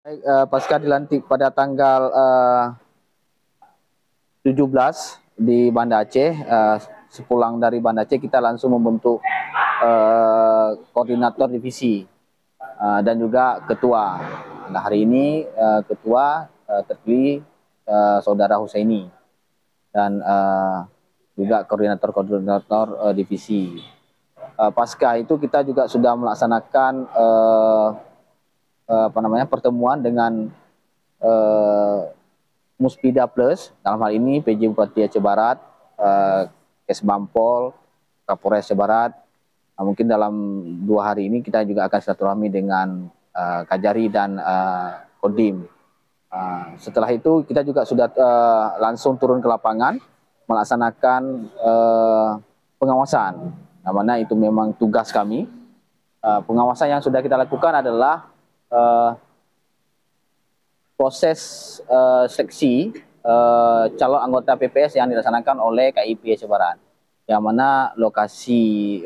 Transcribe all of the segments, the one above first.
Baik, pasca dilantik pada tanggal 17 di Banda Aceh, sepulang dari Banda Aceh kita langsung membentuk koordinator divisi dan juga ketua. Nah, hari ini ketua terpilih Saudara Husaini dan juga koordinator divisi. Pasca itu kita juga sudah melaksanakan pertemuan dengan Muspida Plus, dalam hal ini PJ Bupati Aceh Barat, Kesbampol, Kapolres Aceh Barat. Mungkin dalam 2 hari ini kita juga akan silaturahmi dengan Kajari dan Kodim. Setelah itu kita juga sudah langsung turun ke lapangan melaksanakan pengawasan, nah, mana itu memang tugas kami. Pengawasan yang sudah kita lakukan adalah proses seleksi calon anggota PPS yang dilaksanakan oleh KIP Aceh Barat, yang mana lokasi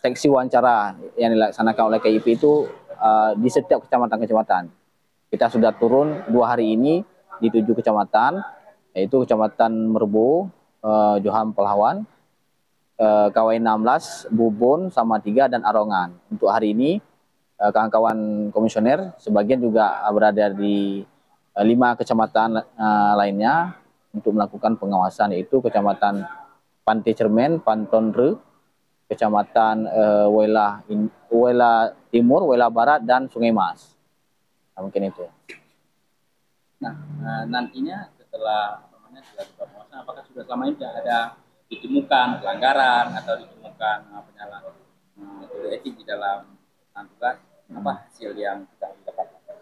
seleksi wawancara yang dilaksanakan oleh KIP itu di setiap kecamatan-kecamatan. Kita sudah turun 2 hari ini di 7 kecamatan, yaitu Kecamatan Merbu, Joham Pelawan, Kawai 16, Bubun, Samatiga, dan Arongan. Untuk hari ini kawan-kawan komisioner sebagian juga berada di 5 kecamatan lainnya untuk melakukan pengawasan, yaitu Kecamatan Pantai Cermen, Pantonre, Kecamatan Wela Timur, Wela Barat, dan Sungai Mas. Nah, mungkin itu. Nah, nantinya setelah dilakukan pengawasan, apakah sudah selama ini sudah ada ditemukan pelanggaran atau ditemukan penyalahan kode etik di dalam tugas? Apa hasil yang kita dapatkan?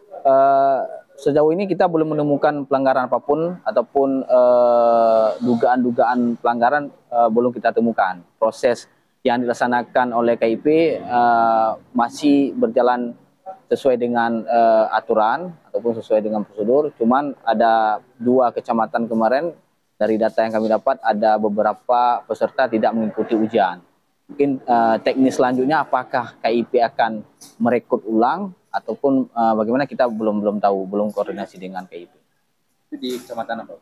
Sejauh ini kita belum menemukan pelanggaran apapun ataupun dugaan-dugaan pelanggaran belum kita temukan. Proses yang dilaksanakan oleh KIP masih berjalan sesuai dengan aturan ataupun sesuai dengan prosedur. Cuman ada 2 kecamatan kemarin, dari data yang kami dapat ada beberapa peserta tidak mengikuti ujian. Mungkin teknis selanjutnya apakah KIP akan merekrut ulang ataupun bagaimana, kita belum tahu, belum koordinasi dengan KIP. Itu di kecamatan apa?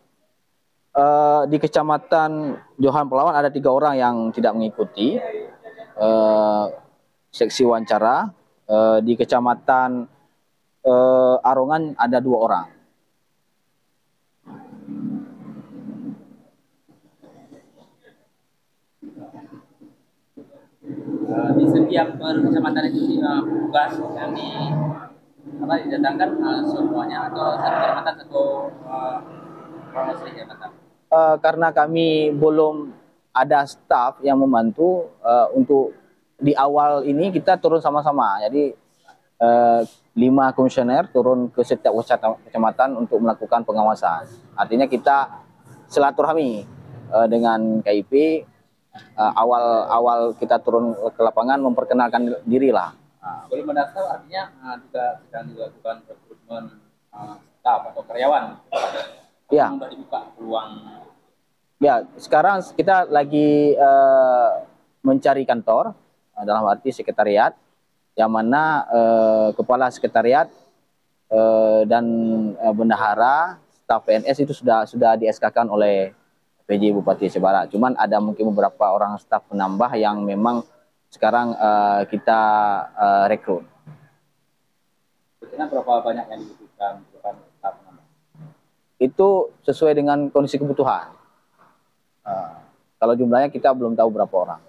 Di Kecamatan Johan Pelawan ada 3 orang yang tidak mengikuti seksi wawancara. Di Kecamatan Arongan ada 2 orang. Di setiap kecamatan itu tugas yang didatangkan semuanya atau satu kecamatan satu promosi jabatan? Karena kami belum ada staf yang membantu untuk di awal ini, kita turun sama-sama. Jadi 5 komisioner turun ke setiap kecamatan untuk melakukan pengawasan. Artinya kita silaturahmi dengan KIP. Awal kita turun ke lapangan memperkenalkan diri lah. Belum mendaftar artinya juga sedang dilakukan rekrutmen staf atau karyawan. Ya. Sudah dibuka peluang. Ya, sekarang kita lagi mencari kantor, dalam arti sekretariat, yang mana kepala sekretariat dan bendahara staf PNS itu sudah di SK-kan oleh PJ Bupati Aceh Barat. Cuman ada mungkin beberapa orang staf penambah yang memang sekarang kita rekrut. Kira berapa banyak yang dibutuhkan staf penambah? Itu sesuai dengan kondisi kebutuhan. Kalau jumlahnya kita belum tahu berapa orang.